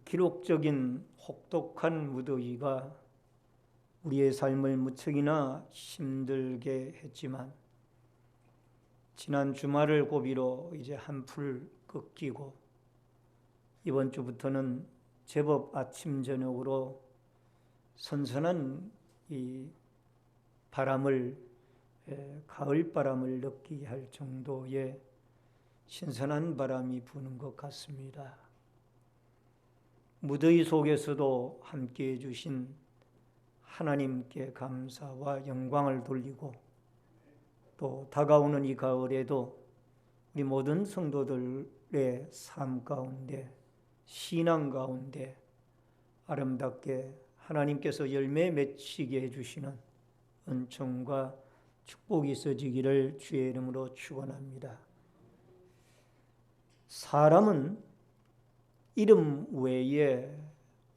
기록적인 혹독한 무더위가 우리의 삶을 무척이나 힘들게 했지만 지난 주말을 고비로 이제 한풀 꺾이고 이번 주부터는 제법 아침 저녁으로 선선한 이 바람을 가을 바람을 느끼게 할 정도의 신선한 바람이 부는 것 같습니다. 무더위 속에서도 함께해 주신 하나님께 감사와 영광을 돌리고 또 다가오는 이 가을에도 우리 모든 성도들의 삶 가운데 신앙 가운데 아름답게 하나님께서 열매 맺히게 해주시는 은총과 축복이 있어지기를 주의 이름으로 축원합니다. 사람은 이름 외에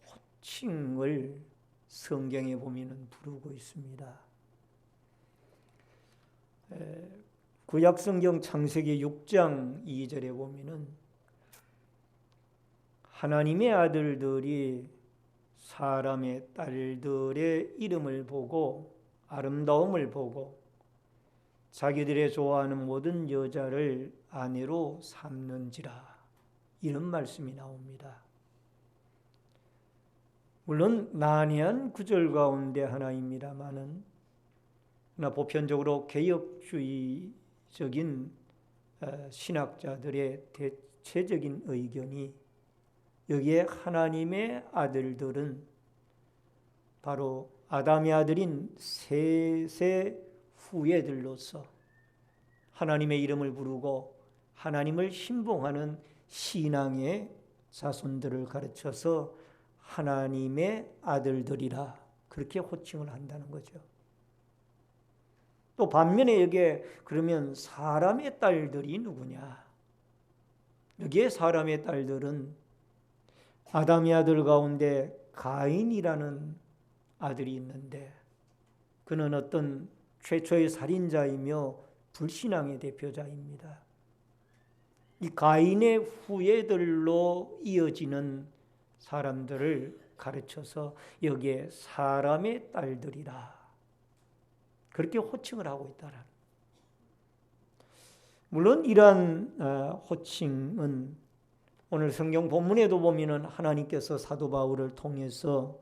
호칭을 성경에 보면 부르고 있습니다. 구약성경 창세기 6장 2절에 보면 하나님의 아들들이 사람의 딸들의 이름을 보고 아름다움을 보고 자기들의 좋아하는 모든 여자를 아내로 삼는지라, 이런 말씀이 나옵니다. 물론 난해한 구절 가운데 하나입니다마는 보편적으로 개혁주의적인 신학자들의 대체적인 의견이 여기에 하나님의 아들들은 바로 아담의 아들인 셋의 후예들로서 하나님의 이름을 부르고 하나님을 신봉하는 신앙의 자손들을 가르쳐서 하나님의 아들들이라 그렇게 호칭을 한다는 거죠. 또 반면에 여기에 그러면 사람의 딸들이 누구냐? 여기에 사람의 딸들은 아담의 아들 가운데 가인이라는 아들이 있는데 그는 어떤 최초의 살인자이며 불신앙의 대표자입니다. 이 가인의 후예들로 이어지는 사람들을 가르쳐서 여기에 사람의 딸들이라 그렇게 호칭을 하고 있다라는. 물론 이러한 호칭은 오늘 성경 본문에도 보면은 하나님께서 사도 바울을 통해서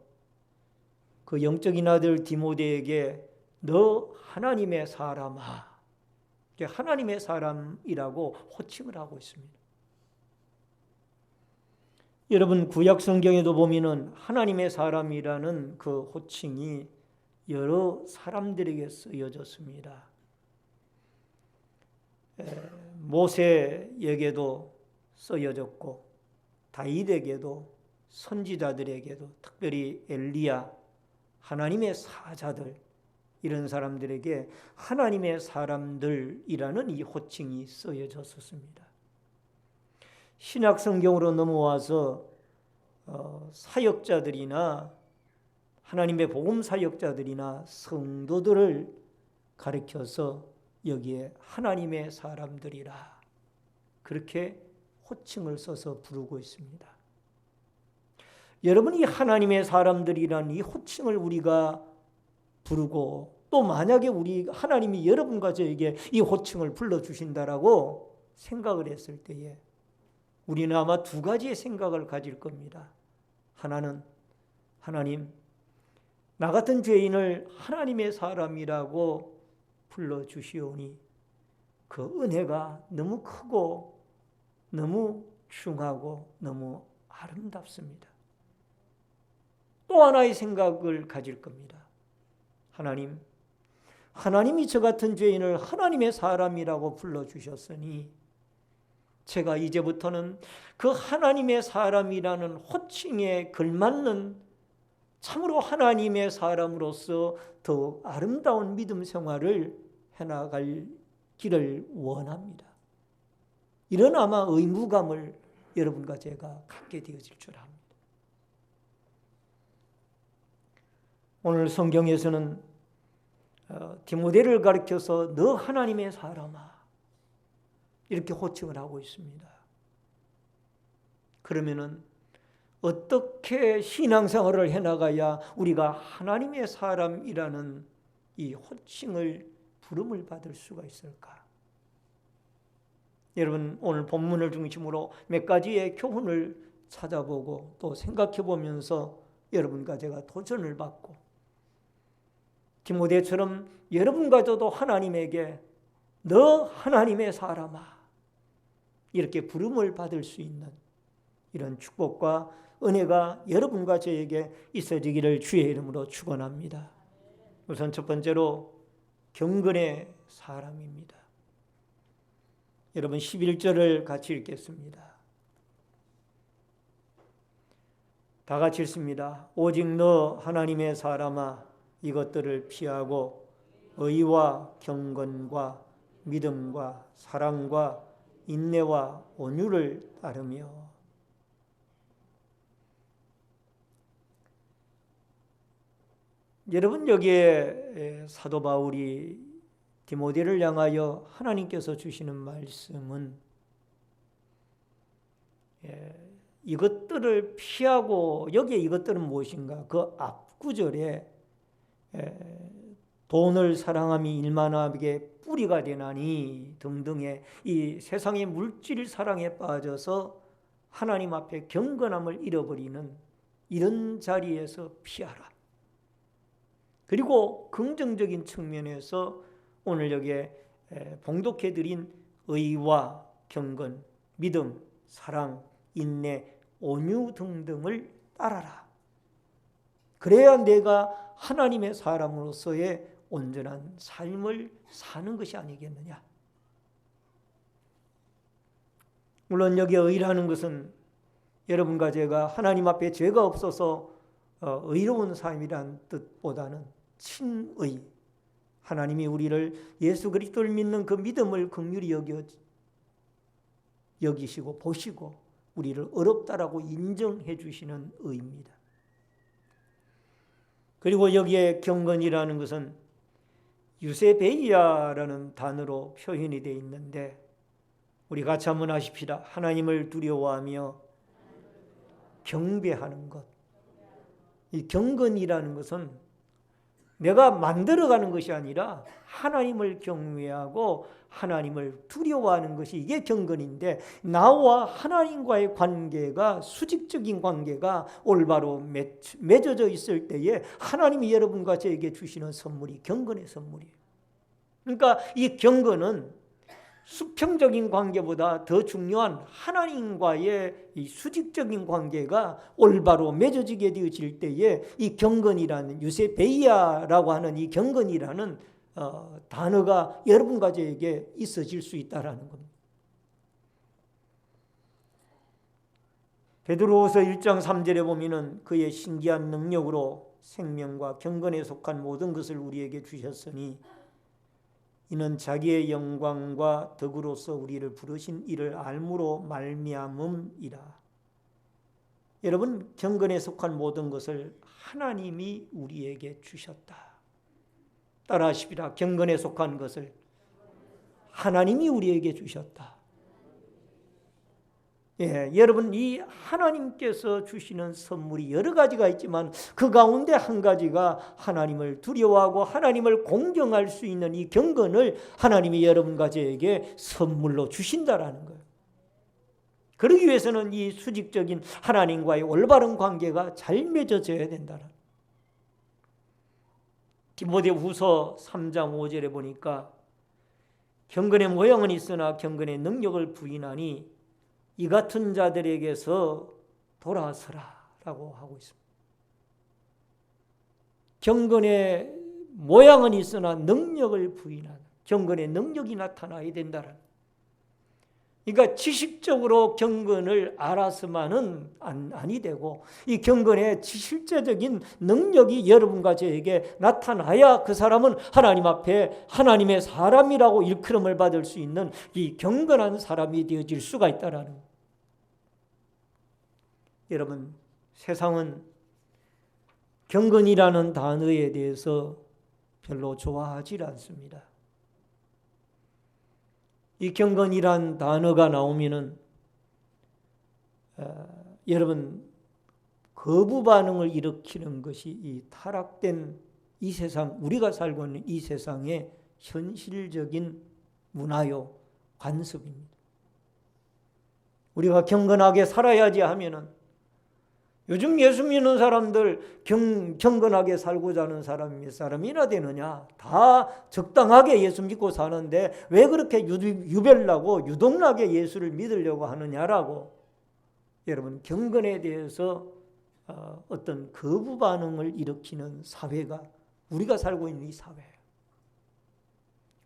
그 영적인 아들 디모데에게 너 하나님의 사람아, 하나님의 사람이라고 호칭을 하고 있습니다. 여러분 구약 성경에도 보면은 하나님의 사람이라는 그 호칭이 여러 사람들에게 쓰여졌습니다. 모세에게도 쓰여졌고 다윗에게도 선지자들에게도 특별히 엘리야, 하나님의 사자들 이런 사람들에게 하나님의 사람들이라는 이 호칭이 쓰여졌었습니다. 신약 성경으로 넘어와서 사역자들이나 하나님의 복음 사역자들이나 성도들을 가리켜서 여기에 하나님의 사람들이라 그렇게 호칭을 써서 부르고 있습니다. 여러분 이 하나님의 사람들이라는 이 호칭을 우리가 부르고 또 만약에 우리 하나님이 여러분과 저에게 이 호칭을 불러주신다라고 생각을 했을 때에 우리는 아마 두 가지의 생각을 가질 겁니다. 하나는 하나님, 나 같은 죄인을 하나님의 사람이라고 불러주시오니 그 은혜가 너무 크고 너무 중하고 너무 아름답습니다. 또 하나의 생각을 가질 겁니다. 하나님, 하나님이 저 같은 죄인을 하나님의 사람이라고 불러주셨으니 제가 이제부터는 그 하나님의 사람이라는 호칭에 걸맞는 참으로 하나님의 사람으로서 더욱 아름다운 믿음 생활을 해나갈 길을 원합니다. 이런 아마 의무감을 여러분과 제가 갖게 되어질 줄 압니다. 오늘 성경에서는 디모데를 가리켜서 너 하나님의 사람아 이렇게 호칭을 하고 있습니다. 그러면은 어떻게 신앙생활을 해나가야 우리가 하나님의 사람이라는 이 호칭을 부름을 받을 수가 있을까? 여러분, 오늘 본문을 중심으로 몇 가지의 교훈을 찾아보고 또 생각해 보면서 여러분과 제가 도전을 받고 디모데처럼 여러분과 저도 하나님에게 너 하나님의 사람아 이렇게 부름을 받을 수 있는 이런 축복과 은혜가 여러분과 저에게 있어지기를 주의 이름으로 축원합니다. 우선 첫 번째로 경건의 사람입니다. 여러분 11절을 같이 읽겠습니다. 다 같이 읽습니다. 오직 너 하나님의 사람아 이것들을 피하고 의와 경건과 믿음과 사랑과 인내와 온유를 따르며. 여러분, 여기에 사도 바울이 디모데를 향하여 하나님께서 주시는 말씀은 이것들을 피하고, 여기에 이것들은 무엇인가? 그 앞구절에 돈을 사랑함이 일만하게 뿌리가 되나니 등등의 이 세상의 물질 사랑에 빠져서 하나님 앞에 경건함을 잃어버리는 이런 자리에서 피하라. 그리고 긍정적인 측면에서 오늘 여기에 봉독해드린 의와 경건, 믿음, 사랑, 인내, 온유 등등을 따라라. 그래야 내가 하나님의 사람으로서의 온전한 삶을 사는 것이 아니겠느냐. 물론 여기 의라는 것은 여러분과 제가 하나님 앞에 죄가 없어서 의로운 삶이란 뜻보다는 친의, 하나님이 우리를 예수 그리스도를 믿는 그 믿음을 긍휼히 여기시고 보시고 우리를 어렵다라고 인정해 주시는 의입니다. 그리고 여기에 경건이라는 것은 유세베이아라는 단어로 표현이 되어 있는데 우리 같이 한번 하십시다. 하나님을 두려워하며 경배하는 것. 이 경건이라는 것은 내가 만들어가는 것이 아니라 하나님을 경외하고 하나님을 두려워하는 것이 이게 경건인데, 나와 하나님과의 관계가 수직적인 관계가 올바로 맺어져 있을 때에 하나님이 여러분과 저에게 주시는 선물이 경건의 선물이에요. 그러니까 이 경건은 수평적인 관계보다 더 중요한 하나님과의 이 수직적인 관계가 올바로 맺어지게 되어질 때에 이 경건이라는 유세베이아라고 하는 이 경건이라는 단어가 여러분과 저에게 있어질 수 있다라는 겁니다. 베드로후서 1장 3절에 보면은 그의 신기한 능력으로 생명과 경건에 속한 모든 것을 우리에게 주셨으니 이는 자기의 영광과 덕으로서 우리를 부르신 이를 알므로 말미암음이라. 여러분, 경건에 속한 모든 것을 하나님이 우리에게 주셨다. 따라하십시다. 경건에 속한 것을 하나님이 우리에게 주셨다. 여러분, 이 하나님께서 주시는 선물이 여러 가지가 있지만 그 가운데 한 가지가 하나님을 두려워하고 하나님을 공경할 수 있는 이 경건을 하나님이 여러분과 저에게 선물로 주신다라는 거예요. 그러기 위해서는 이 수직적인 하나님과의 올바른 관계가 잘 맺어져야 된다는. 디모데후서 3장 5절에 보니까 경건의 모양은 있으나 경건의 능력을 부인하니 이 같은 자들에게서 돌아서라라고 하고 있습니다. 경건의 모양은 있으나 능력을 부인하는, 경건의 능력이 나타나야 된다는. 그러니까 지식적으로 경건을 알아서만은 아니 되고 이 경건의 실제적인 능력이 여러분과 저에게 나타나야 그 사람은 하나님 앞에 하나님의 사람이라고 일컬음을 받을 수 있는 이 경건한 사람이 되어질 수가 있다라는 거예요. 여러분, 세상은 경건이라는 단어에 대해서 별로 좋아하지 않습니다. 이 경건이란 단어가 나오면은 여러분 거부 반응을 일으키는 것이 이 타락된 이 세상, 우리가 살고 있는 이 세상의 현실적인 문화요, 관습입니다. 우리가 경건하게 살아야지 하면은 요즘 예수 믿는 사람들 경건하게 살고자 하는 사람이 몇 사람이나 되느냐? 다 적당하게 예수 믿고 사는데 왜 그렇게 유별나고 유독나게 예수를 믿으려고 하느냐라고. 여러분, 경건에 대해서 어떤 거부 반응을 일으키는 사회가 우리가 살고 있는 이 사회예요.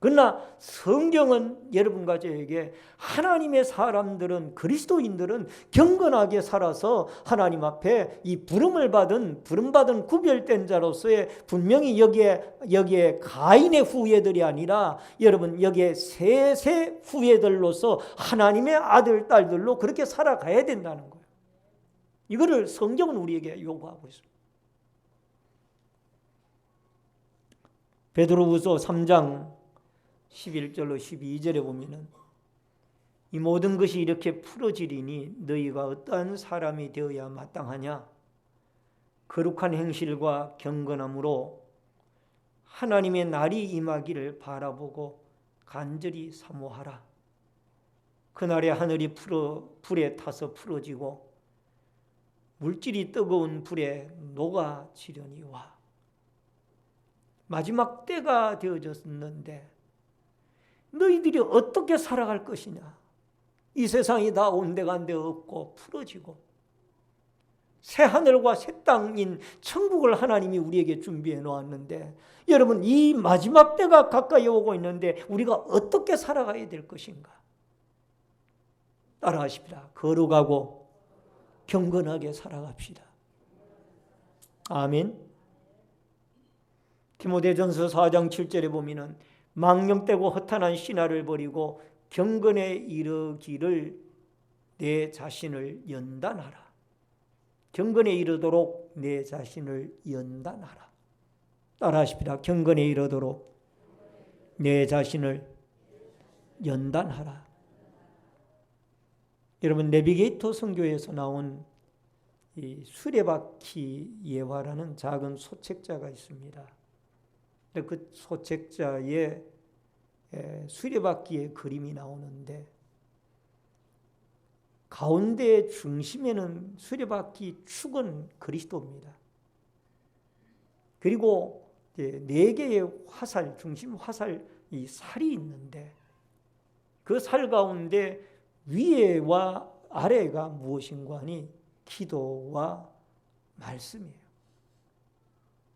그러나 성경은 여러분과 저에게 하나님의 사람들은, 그리스도인들은 경건하게 살아서 하나님 앞에 이 부름받은 구별된 자로서의, 분명히 여기에 가인의 후예들이 아니라 여러분 여기에 셋의 후예들로서 하나님의 아들 딸들로 그렇게 살아가야 된다는 거예요. 이거를 성경은 우리에게 요구하고 있습니다. 베드로후서 3장 11절로 12절에 보면은 이 모든 것이 이렇게 풀어지리니 너희가 어떠한 사람이 되어야 마땅하냐? 거룩한 행실과 경건함으로 하나님의 날이 임하기를 바라보고 간절히 사모하라. 그날에 하늘이 불에 타서 풀어지고 물질이 뜨거운 불에 녹아지려니와. 마지막 때가 되어졌는데 너희들이 어떻게 살아갈 것이냐? 이 세상이 다 온데간데 없고 풀어지고 새 하늘과 새 땅인 천국을 하나님이 우리에게 준비해 놓았는데, 여러분 이 마지막 때가 가까이 오고 있는데 우리가 어떻게 살아가야 될 것인가? 따라하십시다. 거룩하고 경건하게 살아갑시다. 아멘. 디모데전서 4장 7절에 보면은 망령되고 허탄한 신화를 버리고 경건에 이르기를 내 자신을 연단하라. 경건에 이르도록 내 자신을 연단하라. 따라하십시다. 경건에 이르도록 내 자신을 연단하라. 여러분, 내비게이터 선교에서 나온 이 수레바퀴 예화라는 작은 소책자가 있습니다. 그 소책자의 수레바퀴의 그림이 나오는데 가운데 중심에는 수레바퀴 축은 그리스도입니다. 그리고 4개의 화살, 중심 화살 이 살이 있는데 그 살 가운데 위에와 아래가 무엇인가 하니 기도와 말씀이에요.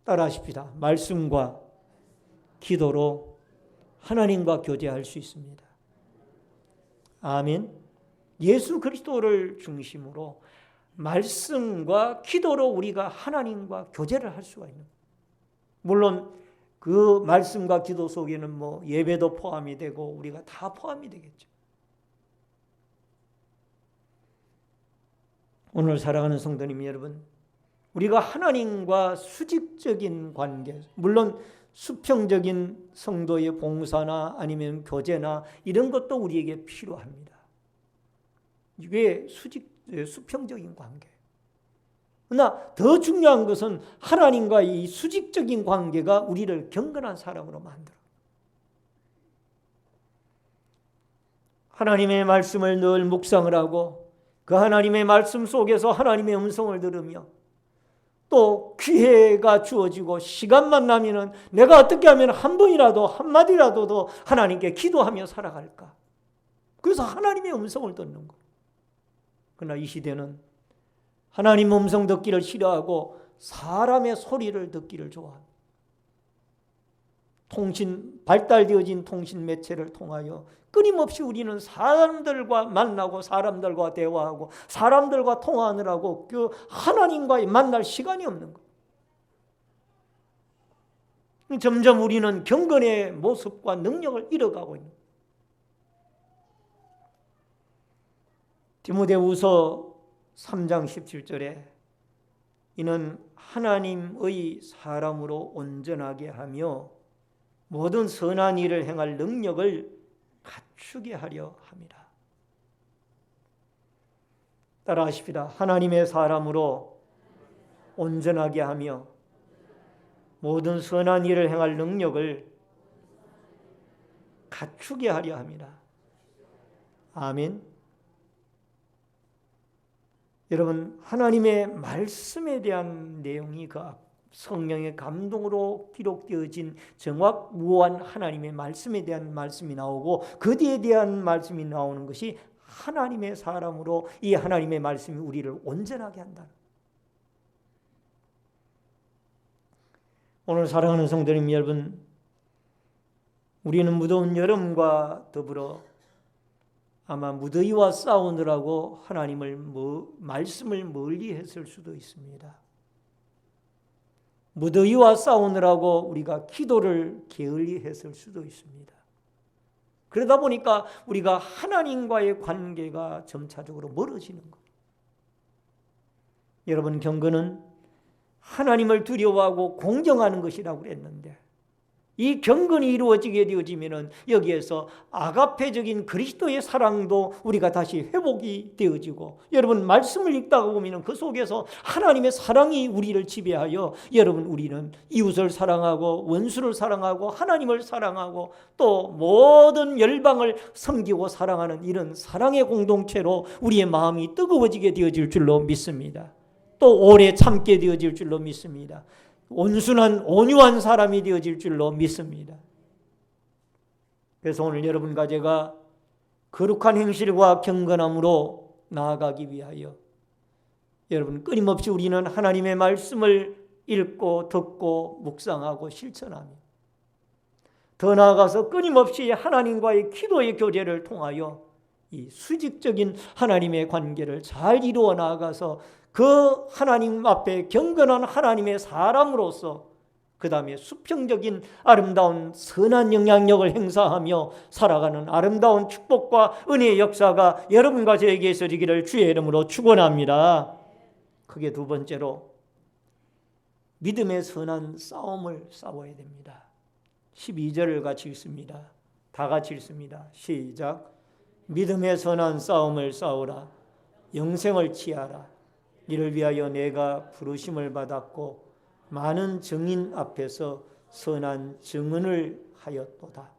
따라하십시다. 말씀과 기도로 하나님과 교제할 수 있습니다. 아멘. 예수 그리스도를 중심으로 말씀과 기도로 우리가 하나님과 교제를 할 수가 있는, 물론 그 말씀과 기도 속에는 뭐 예배도 포함이 되고 우리가 다 포함이 되겠죠. 오늘 사랑하는 성도님 여러분, 우리가 하나님과 수직적인 관계, 물론 수평적인 성도의 봉사나 아니면 교제나 이런 것도 우리에게 필요합니다. 이게 수평적인 관계. 그러나 더 중요한 것은 하나님과 이 수직적인 관계가 우리를 경건한 사람으로 만들어. 하나님의 말씀을 늘 묵상을 하고 그 하나님의 말씀 속에서 하나님의 음성을 들으며 또 기회가 주어지고 시간만 나면은 내가 어떻게 하면 한 번이라도 한마디라도 더 하나님께 기도하며 살아갈까? 그래서 하나님의 음성을 듣는 거예요. 그러나 이 시대는 하나님 음성 듣기를 싫어하고 사람의 소리를 듣기를 좋아합니다. 발달되어진 통신 매체를 통하여 끊임없이 우리는 사람들과 만나고 사람들과 대화하고 사람들과 통화하느라고 그 하나님과 만날 시간이 없는 거예요. 점점 우리는 경건의 모습과 능력을 잃어가고 있는 거예요. 디모데후서 3장 17절에 이는 하나님의 사람으로 온전하게 하며 모든 선한 일을 행할 능력을 갖추게 하려 합니다. 따라하십시다. 하나님의 사람으로 온전하게 하며 모든 선한 일을 행할 능력을 갖추게 하려 함이라. 아멘. 여러분, 하나님의 말씀에 대한 내용이 그 성령의 감동으로 기록되어진 정확무한 하나님의 말씀에 대한 말씀이 나오고 그 뒤에 대한 말씀이 나오는 것이 하나님의 사람으로 이 하나님의 말씀이 우리를 온전하게 한다. 오늘 사랑하는 성도님 여러분, 우리는 무더운 여름과 더불어 아마 무더위와 싸우느라고 하나님을 말씀을 멀리했을 수도 있습니다. 무더위와 싸우느라고 우리가 기도를 게을리했을 수도 있습니다. 그러다 보니까 우리가 하나님과의 관계가 점차적으로 멀어지는 거예요. 여러분, 경건은 하나님을 두려워하고 공경하는 것이라고 그랬는데 이 경건이 이루어지게 되어지면은 여기에서 아가페적인 그리스도의 사랑도 우리가 다시 회복이 되어지고, 여러분 말씀을 읽다가 보면은 그 속에서 하나님의 사랑이 우리를 지배하여 여러분 우리는 이웃을 사랑하고 원수를 사랑하고 하나님을 사랑하고 또 모든 열방을 섬기고 사랑하는 이런 사랑의 공동체로 우리의 마음이 뜨거워지게 되어질 줄로 믿습니다. 또 오래 참게 되어질 줄로 믿습니다. 온순한 온유한 사람이 되어질 줄로 믿습니다. 그래서 오늘 여러분과 제가 거룩한 행실과 경건함으로 나아가기 위하여 여러분 끊임없이 우리는 하나님의 말씀을 읽고 듣고 묵상하고 실천하며 더 나아가서 끊임없이 하나님과의 기도의 교제를 통하여 이 수직적인 하나님의 관계를 잘 이루어 나아가서 그 하나님 앞에 경건한 하나님의 사람으로서 그 다음에 수평적인 아름다운 선한 영향력을 행사하며 살아가는 아름다운 축복과 은혜의 역사가 여러분과 저에게 있어지기를 주의 이름으로 축원합니다. 그게 두 번째로 믿음의 선한 싸움을 싸워야 됩니다. 12절을 같이 읽습니다. 다 같이 읽습니다. 시작. 믿음의 선한 싸움을 싸우라. 영생을 취하라. 이를 위하여 내가 부르심을 받았고 많은 증인 앞에서 선한 증언을 하였도다.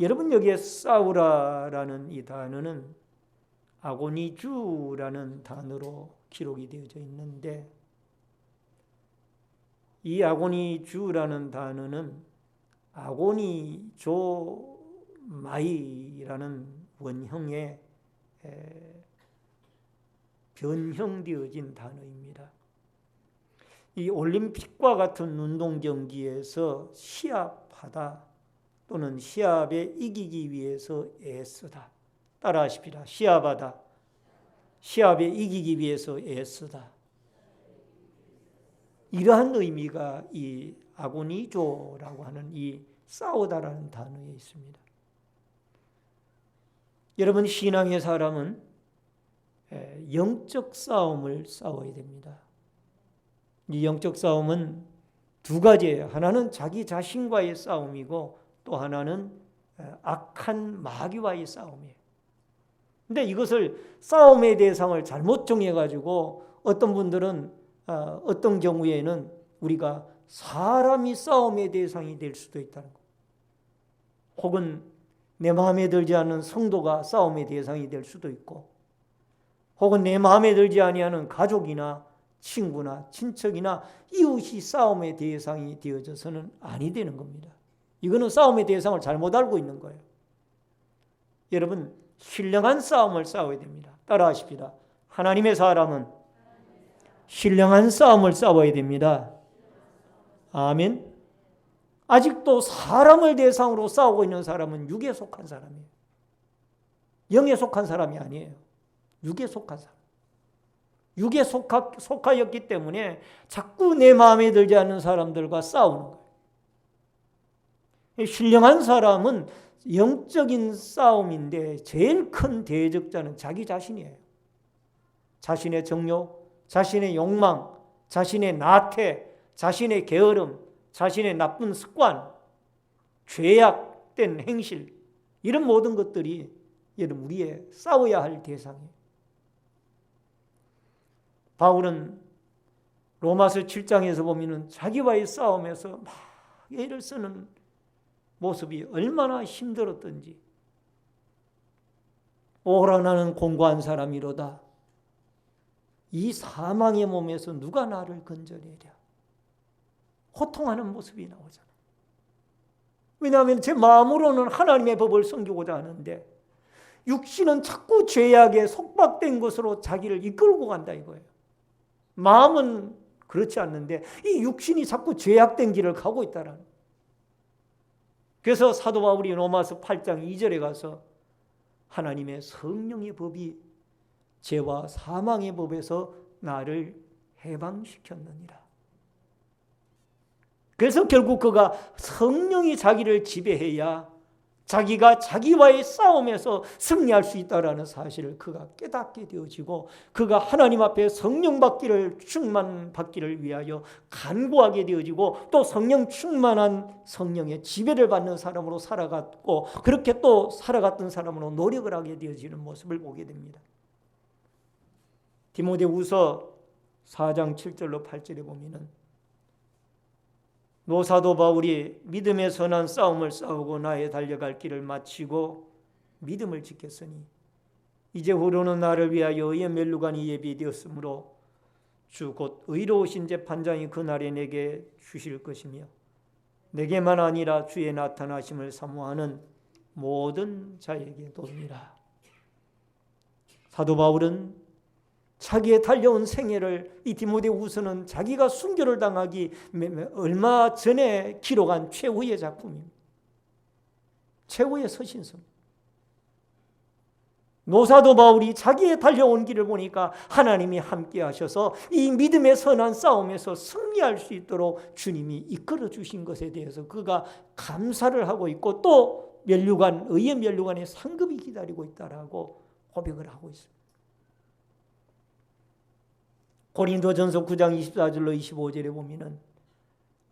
여러분, 여기에 싸우라라는 이 단어는 아고니주라는 단어로 기록이 되어져 있는데, 이 아고니주라는 단어는 아고니조마이라는 원형의 변형되어진 단어입니다. 이 올림픽과 같은 운동 경기에서 시합하다 또는 시합에 이기기 위해서 애쓰다. 따라하십시다. 시합하다. 시합에 이기기 위해서 애쓰다. 이러한 의미가 이 아고니조라고 하는 이 싸우다라는 단어에 있습니다. 여러분, 신앙의 사람은 영적 싸움을 싸워야 됩니다. 이 영적 싸움은 두 가지예요. 하나는 자기 자신과의 싸움이고 또 하나는 악한 마귀와의 싸움이에요. 근데 이것을 싸움의 대상을 잘못 정해가지고 어떤 분들은 어떤 경우에는 우리가 사람이 싸움의 대상이 될 수도 있다는 거, 혹은 내 마음에 들지 않는 성도가 싸움의 대상이 될 수도 있고, 혹은 내 마음에 들지 아니하는 가족이나 친구나 친척이나 이웃이 싸움의 대상이 되어져서는 아니 되는 겁니다. 이거는 싸움의 대상을 잘못 알고 있는 거예요. 여러분, 신령한 싸움을 싸워야 됩니다. 따라하십시다. 하나님의 사람은 신령한 싸움을 싸워야 됩니다. 아멘. 아직도 사람을 대상으로 싸우고 있는 사람은 육에 속한 사람이에요. 영에 속한 사람이 아니에요. 육에 속한 사람. 육에 속하였기 때문에 자꾸 내 마음에 들지 않는 사람들과 싸우는 거예요. 신령한 사람은 영적인 싸움인데 제일 큰 대적자는 자기 자신이에요. 자신의 정욕, 자신의 욕망, 자신의 나태, 자신의 게으름, 자신의 나쁜 습관, 죄악된 행실, 이런 모든 것들이 여러분 우리의 싸워야 할 대상이에요. 바울은 로마서 7장에서 보면은 자기와의 싸움에서 막 애를 쓰는 모습이 얼마나 힘들었던지. 오라 나는 공고한 사람이로다. 이 사망의 몸에서 누가 나를 건져내랴. 호통하는 모습이 나오잖아. 왜냐하면 제 마음으로는 하나님의 법을 섬기고자 하는데 육신은 자꾸 죄악에 속박된 것으로 자기를 이끌고 간다 이거예요. 마음은 그렇지 않는데 이 육신이 자꾸 죄악된 길을 가고 있다라는 거예요. 그래서 사도 바울이 로마서 8장 2절에 가서 하나님의 성령의 법이 죄와 사망의 법에서 나를 해방시켰느니라. 그래서 결국 그가 성령이 자기를 지배해야 자기가 자기와의 싸움에서 승리할 수 있다는 사실을 그가 깨닫게 되어지고 그가 하나님 앞에 성령 받기를 충만받기를 위하여 간구하게 되어지고 또 성령 충만한 성령의 지배를 받는 사람으로 살아갔고 그렇게 또 살아갔던 사람으로 노력을 하게 되어지는 모습을 보게 됩니다. 디모데후서 4장 7절로 8절에 보면은 노사도 바울이 믿음의 선한 싸움을 싸우고 나의 달려갈 길을 마치고 믿음을 지켰으니 이제 후로는 나를 위하여 의의 멸류관이 예비되었으므로 주 곧 의로우신 재판장이 그날에 내게 주실 것이며 내게만 아니라 주의 나타나심을 사모하는 모든 자에게 돕니다. 사도 바울은 자기의 달려온 생애를 이 디모데후서는 자기가 순교를 당하기 얼마 전에 기록한 최후의 작품입니다. 최후의 서신서. 노사도 바울이 자기의 달려온 길을 보니까 하나님이 함께 하셔서 이 믿음의 선한 싸움에서 승리할 수 있도록 주님이 이끌어 주신 것에 대해서 그가 감사를 하고 있고 또 멸류관, 의의 멸류관의 상급이 기다리고 있다라고 고백을 하고 있습니다. 고린도전서 9장 24절로 25절에 보면은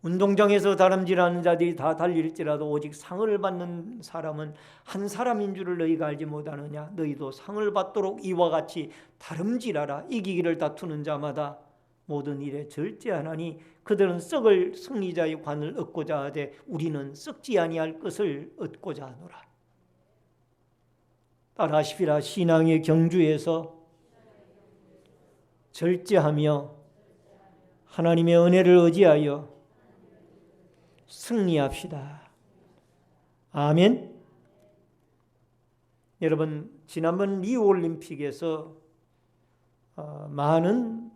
운동장에서 다름질하는 자들이 다 달릴지라도 오직 상을 받는 사람은 한 사람인 줄을 너희가 알지 못하느냐. 너희도 상을 받도록 이와 같이 다름질하라. 이기기를 다투는 자마다 모든 일에 절제하나니 그들은 썩을 승리자의 관을 얻고자 하되 우리는 썩지 아니할 것을 얻고자 하노라. 따라하시리라. 신앙의 경주에서 절제하며 하나님의 은혜를 의지하여 승리합시다. 아멘. 여러분, 지난번 리우올림픽에서 많은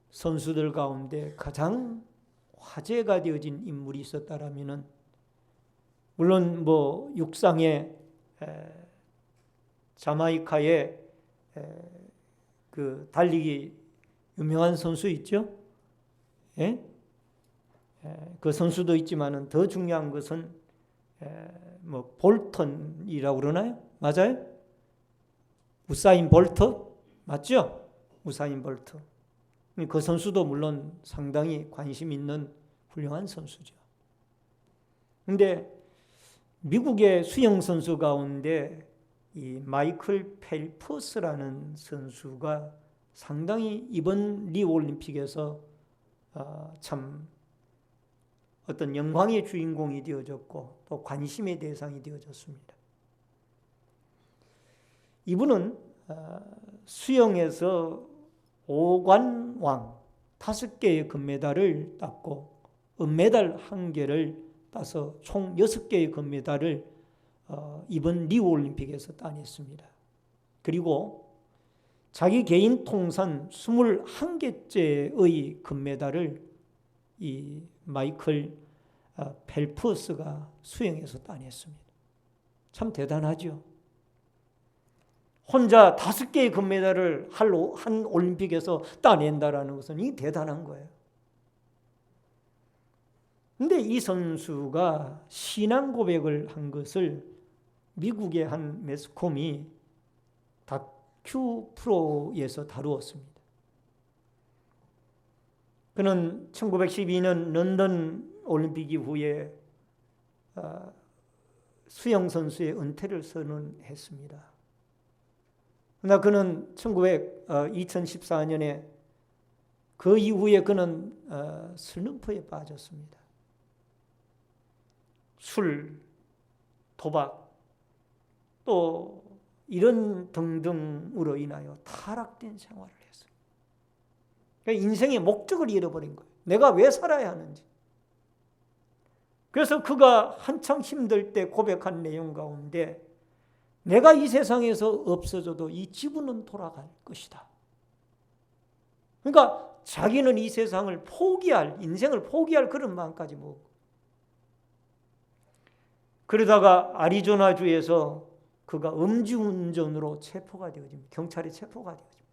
선수들 가운데 가장 화제가 되어진 인물이 있었다라면은 물론 뭐 육상의 자마이카의 그 달리기 유명한 선수 있죠? 예? 그 선수도 있지만은 더 중요한 것은 뭐 볼턴이라고 그러나요? 맞아요? 우사인 볼트 맞죠? 우사인 볼트. 그 선수도 물론 상당히 관심 있는 훌륭한 선수죠. 그런데 미국의 수영 선수 가운데 이 마이클 펠프스라는 선수가 상당히 이번 리우올림픽에서 참 어떤 영광의 주인공이 되어졌고 또 관심의 대상이 되어졌습니다. 이분은 수영에서 5관왕 5개의 금메달을 땄고 은메달 1개를 따서 총 6개의 금메달을 이번 리우올림픽에서 따냈습니다. 그리고 자기 개인 통산 21개째의 금메달을 이 마이클 펠프스가 수영에서 따냈습니다. 참 대단하죠. 혼자 5개의 금메달을 한 올림픽에서 따낸다라는 것은 이 대단한 거예요. 그런데 이 선수가 신앙 고백을 한 것을 미국의 한 매스컴이 다큐 프로에서 다루었습니다. 그는 1912년 런던 올림픽 이후에 수영 선수의 은퇴를 선언했습니다. 그러나 그는 2014년에 그 이후에 그는 슬럼프에 빠졌습니다. 술, 도박, 또 이런 등등으로 인하여 타락된 생활을 했어요. 그러니까 인생의 목적을 잃어버린 거예요. 내가 왜 살아야 하는지. 그래서 그가 한창 힘들 때 고백한 내용 가운데 내가 이 세상에서 없어져도 이 지구는 돌아갈 것이다. 그러니까 자기는 이 세상을 인생을 포기할 그런 마음까지 먹고, 그러다가 아리조나주에서 그가 음주운전으로 체포가 되어집니다. 경찰에 체포가 되어집니다.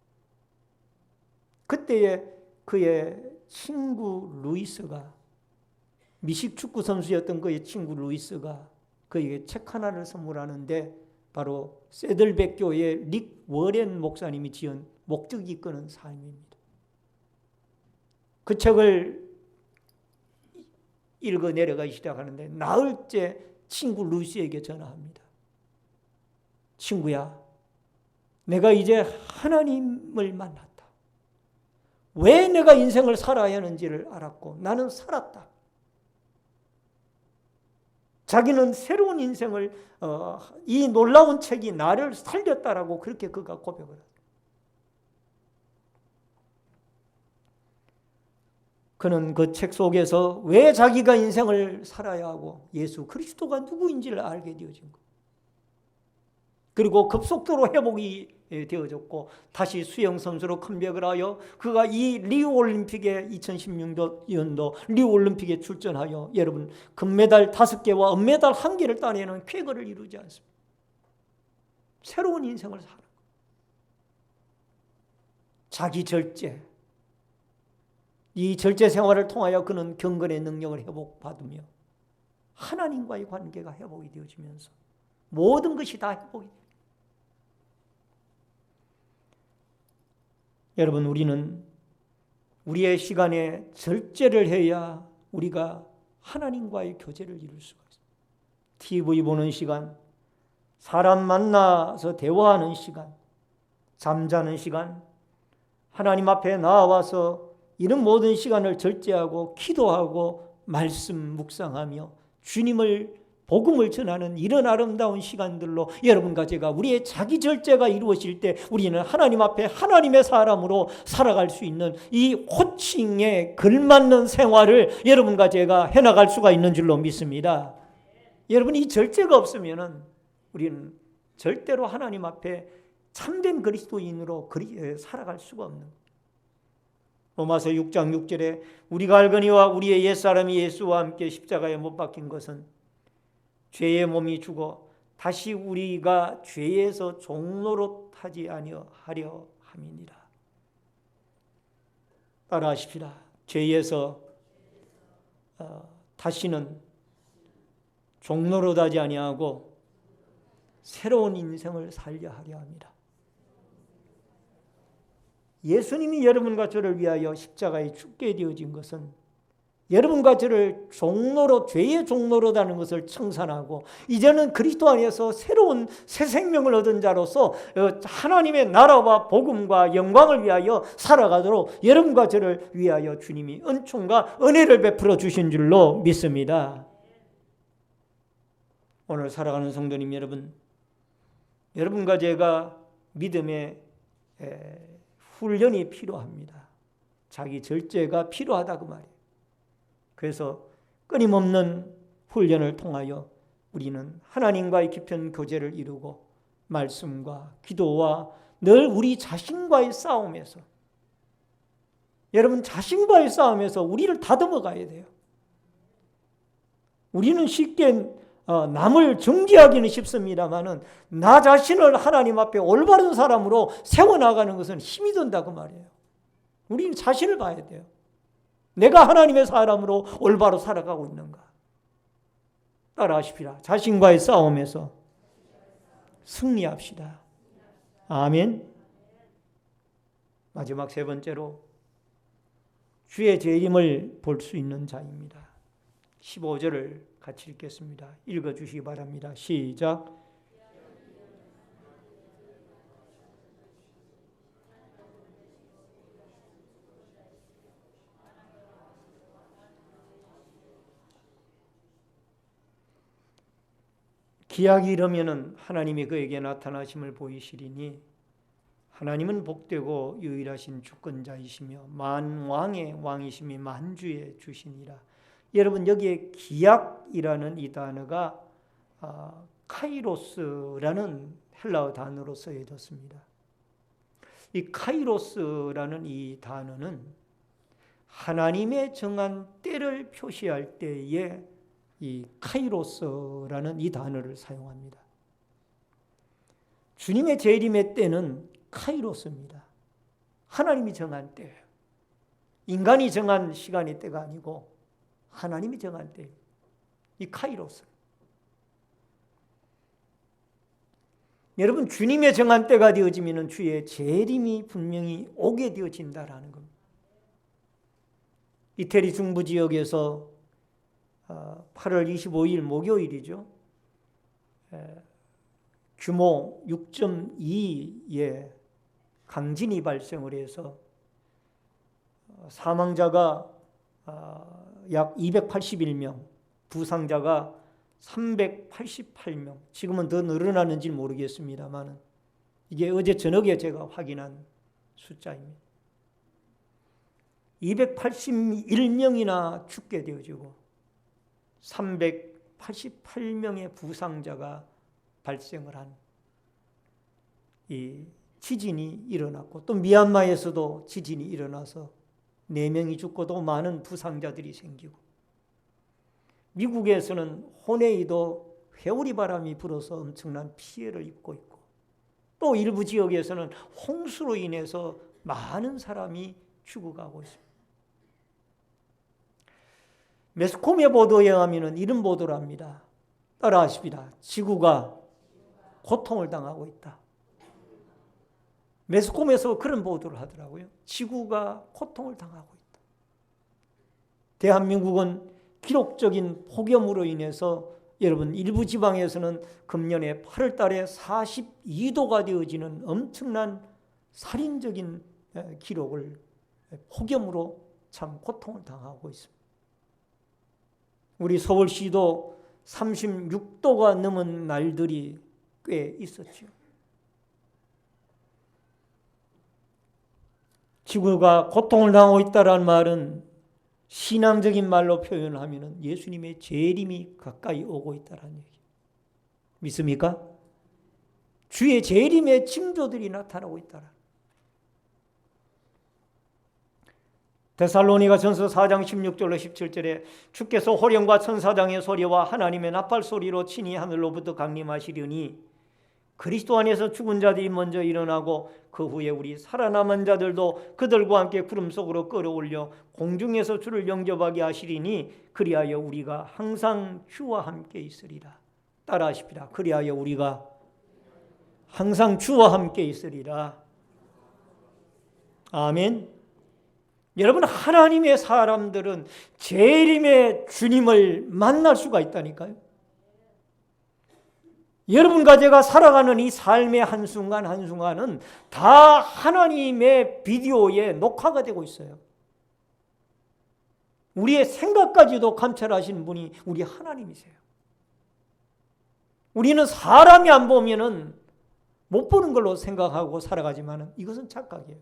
그때에 그의 친구 루이스가, 미식 축구 선수였던 그의 친구 루이스가 그에게 책 하나를 선물하는데 바로 세들백 교회의 릭 워렌 목사님이 지은 목적이 이끄는 삶입니다. 그 책을 읽어 내려가기 시작하는데 나흘째 친구 루이스에게 전화합니다. 친구야, 내가 이제 하나님을 만났다. 왜 내가 인생을 살아야 하는지를 알았고 나는 살았다. 자기는 새로운 인생을 이 놀라운 책이 나를 살렸다라고 그렇게 그가 고백을 하죠. 그는 그 책 속에서 왜 자기가 인생을 살아야 하고 예수 그리스도가 누구인지를 알게 되어진 것. 그리고 급속도로 회복이 되어졌고 다시 수영선수로 컴백을 하여 그가 이 리우올림픽에 2016년도 리우올림픽에 출전하여 여러분 금메달 5개와 은메달 1개를 따내는 쾌거를 이루지 않습니다. 새로운 인생을 사는 것. 자기 절제, 이 절제 생활을 통하여 그는 경건의 능력을 회복받으며 하나님과의 관계가 회복이 되어지면서 모든 것이 다 회복이 됩니다. 여러분, 우리는 우리의 시간에 절제를 해야 우리가 하나님과의 교제를 이룰 수가 있습니다. TV 보는 시간, 사람 만나서 대화하는 시간, 잠자는 시간, 하나님 앞에 나와서 이런 모든 시간을 절제하고 기도하고 말씀 묵상하며 주님을 복음을 전하는 이런 아름다운 시간들로 여러분과 제가 우리의 자기 절제가 이루어질 때 우리는 하나님 앞에 하나님의 사람으로 살아갈 수 있는 이 호칭에 걸맞는 생활을 여러분과 제가 해나갈 수가 있는 줄로 믿습니다. 여러분, 이 절제가 없으면 우리는 절대로 하나님 앞에 참된 그리스도인으로 살아갈 수가 없는 거예요. 로마서 6장 6절에 우리가 알거니와 우리의 옛사람이 예수와 함께 십자가에 못 박힌 것은 죄의 몸이 죽어 다시 우리가 죄에서 종노릇하지 아니하려 함이니라. 따라하십시다. 죄에서 다시는 종노릇하지 아니하고 새로운 인생을 살려 하려 합니다. 예수님이 여러분과 저를 위하여 십자가에 죽게 되어진 것은 여러분과 저를 죄의 종노릇하는 것을 청산하고 이제는 그리스도 안에서 새로운 새 생명을 얻은 자로서 하나님의 나라와 복음과 영광을 위하여 살아가도록 여러분과 저를 위하여 주님이 은총과 은혜를 베풀어 주신 줄로 믿습니다. 오늘 살아가는 성도님 여러분, 여러분과 제가 믿음의 훈련이 필요합니다. 자기 절제가 필요하다 그 말이에요. 그래서 끊임없는 훈련을 통하여 우리는 하나님과의 깊은 교제를 이루고 말씀과 기도와 늘 우리 자신과의 싸움에서, 여러분 자신과의 싸움에서 우리를 다듬어 가야 돼요. 우리는 쉽게 남을 정죄하기는 쉽습니다만은 나 자신을 하나님 앞에 올바른 사람으로 세워나가는 것은 힘이 든다 그 말이에요. 우리는 자신을 봐야 돼요. 내가 하나님의 사람으로 올바로 살아가고 있는가? 따라하십시다. 자신과의 싸움에서 승리합시다. 아멘. 마지막 세 번째로 주의 재림을 볼 수 있는 자입니다. 15절을 같이 읽겠습니다. 읽어주시기 바랍니다. 시작. 기약이 이르면은 하나님이 그에게 나타나심을 보이시리니 하나님은 복되고 유일하신 주권자이시며 만왕의 왕이시며 만주의 주시니라. 여러분 여기에 기약이라는 이 단어가 카이로스라는 헬라어 단어로 쓰여졌습니다. 이 카이로스라는 이 단어는 하나님의 정한 때를 표시할 때에 이 카이로스라는 이 단어를 사용합니다. 주님의 재림의 때는 카이로스입니다. 하나님이 정한 때예요. 인간이 정한 시간의 때가 아니고 하나님이 정한 때예요. 이 카이로스. 여러분 주님의 정한 때가 되어지면 주의 재림이 분명히 오게 되어진다라는 겁니다. 이태리 중부 지역에서 8월 25일 목요일이죠. 규모 6.2의 강진이 발생을 해서 사망자가 약 281명, 부상자가 388명, 지금은 더 늘어나는지 모르겠습니다만 이게 어제 저녁에 제가 확인한 숫자입니다. 281명이나 죽게 되어지고 388명의 부상자가 발생을 한 이 지진이 일어났고, 또 미얀마에서도 지진이 일어나서 4명이 죽고도 많은 부상자들이 생기고, 미국에서는 호네이도 회오리 바람이 불어서 엄청난 피해를 입고 있고, 또 일부 지역에서는 홍수로 인해서 많은 사람이 죽어가고 있습니다. 매스컴의 보도에 의하면 이런 보도를 합니다. 따라하십니다. 지구가 고통을 당하고 있다. 매스컴에서 그런 보도를 하더라고요. 지구가 고통을 당하고 있다. 대한민국은 기록적인 폭염으로 인해서 여러분 일부 지방에서는 금년에 8월 달에 42도가 되어지는 엄청난 살인적인 기록을 폭염으로 참 고통을 당하고 있습니다. 우리 서울시도 36도가 넘은 날들이 꽤 있었죠. 지구가 고통을 당하고 있다는 말은 신앙적인 말로 표현하면 예수님의 재림이 가까이 오고 있다는 얘기. 믿습니까? 주의 재림의 징조들이 나타나고 있다는. 데살로니가전서 4장 16절로 17절에 주께서 호령과 천사장의 소리와 하나님의 나팔 소리로 친히 하늘로부터 강림하시려니 그리스도 안에서 죽은 자들이 먼저 일어나고 그 후에 우리 살아남은 자들도 그들과 함께 구름 속으로 끌어올려 공중에서 주를 영접하게 하시리니 그리하여 우리가 항상 주와 함께 있으리라. 따라하십시다. 그리하여 우리가 항상 주와 함께 있으리라. 아멘. 여러분, 하나님의 사람들은 재림의 주님을 만날 수가 있다니까요. 여러분과 제가 살아가는 이 삶의 한순간 한순간은 다 하나님의 비디오에 녹화가 되고 있어요. 우리의 생각까지도 감찰하시는 분이 우리 하나님이세요. 우리는 사람이 안 보면은 못 보는 걸로 생각하고 살아가지만 이것은 착각이에요.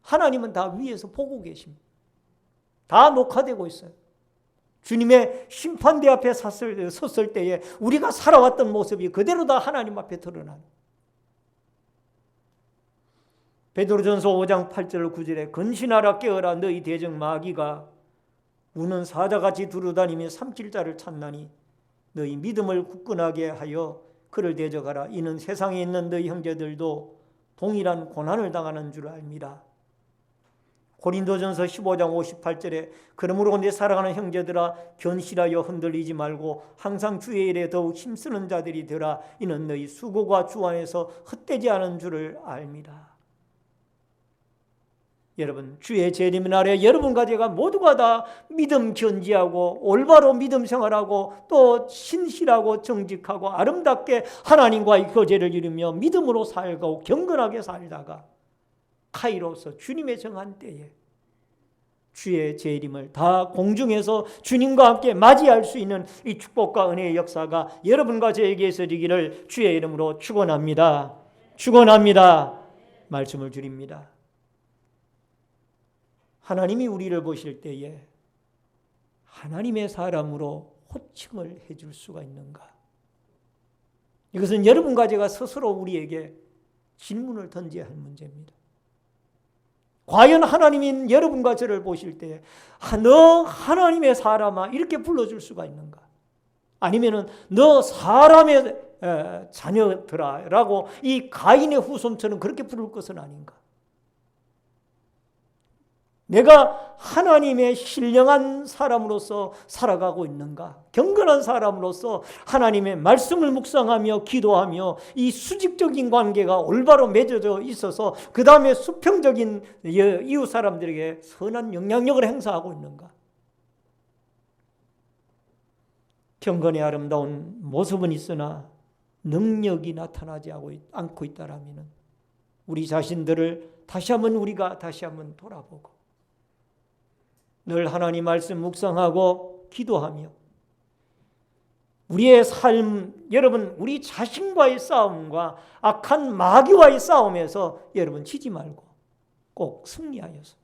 하나님은 다 위에서 보고 계십니다. 다 녹화되고 있어요. 주님의 심판대 앞에 섰을 때에 우리가 살아왔던 모습이 그대로 다 하나님 앞에 드러나는. 베드로전서 5장 8절 9절에 근신하라 깨어라 너희 대적 마귀가 우는 사자같이 두루다니며 삼킬 자를 찾나니 너희 믿음을 굳건하게 하여 그를 대적하라. 이는 세상에 있는 너희 형제들도 동일한 고난을 당하는 줄 압니다. 고린도전서 15장 58절에 그러므로 내 사랑하는 형제들아 견실하여 흔들리지 말고 항상 주의 일에 더욱 힘쓰는 자들이 되라. 이는 너희 수고가 주 안에서 헛되지 않은 줄을 압니다. 여러분, 주의 재림 날에 여러분과 제가 모두가 다 믿음 견지하고 올바로 믿음 생활하고 또 신실하고 정직하고 아름답게 하나님과의 교제를 이루며 믿음으로 살고 경건하게 살다가 카이로스 주님의 정한 때에 주의 재림을 다 공중에서 주님과 함께 맞이할 수 있는 이 축복과 은혜의 역사가 여러분과 저에게 있어지기를 주의 이름으로 축원합니다. 축원합니다. 말씀을 드립니다. 하나님이 우리를 보실 때에 하나님의 사람으로 호칭을 해줄 수가 있는가? 이것은 여러분과 제가 스스로 우리에게 질문을 던져야 할 문제입니다. 과연 하나님인 여러분과 저를 보실 때 너 하나님의 사람아 이렇게 불러줄 수가 있는가? 아니면은 너 사람의 자녀들아 라고 이 가인의 후손처럼 그렇게 부를 것은 아닌가? 내가 하나님의 신령한 사람으로서 살아가고 있는가? 경건한 사람으로서 하나님의 말씀을 묵상하며 기도하며 이 수직적인 관계가 올바로 맺어져 있어서 그 다음에 수평적인 이웃 사람들에게 선한 영향력을 행사하고 있는가? 경건의 아름다운 모습은 있으나 능력이 나타나지 않고 있다라면 우리 자신들을 우리가 다시 한번 돌아보고 늘 하나님 말씀 묵상하고 기도하며 우리의 삶, 여러분 우리 자신과의 싸움과 악한 마귀와의 싸움에서 여러분 지지 말고 꼭 승리하여서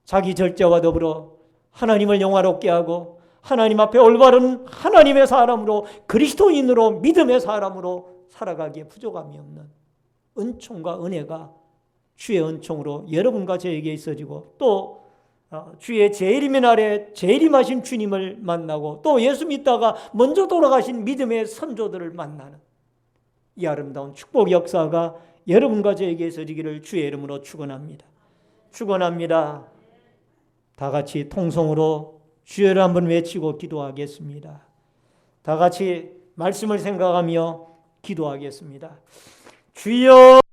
자기 절제와 더불어 하나님을 영화롭게 하고 하나님 앞에 올바른 하나님의 사람으로 그리스도인으로 믿음의 사람으로 살아가기에 부족함이 없는 은총과 은혜가 주의 은총으로 여러분과 저에게 있어지고 또 주의 재림의 날에 재림하신 주님을 만나고 또 예수 믿다가 먼저 돌아가신 믿음의 선조들을 만나는 이 아름다운 축복 역사가 여러분과 저에게 있어지기를 주의 이름으로 축원합니다. 축원합니다. 다 같이 통성으로 주여를 한번 외치고 기도하겠습니다. 다 같이 말씀을 생각하며 기도하겠습니다. 주여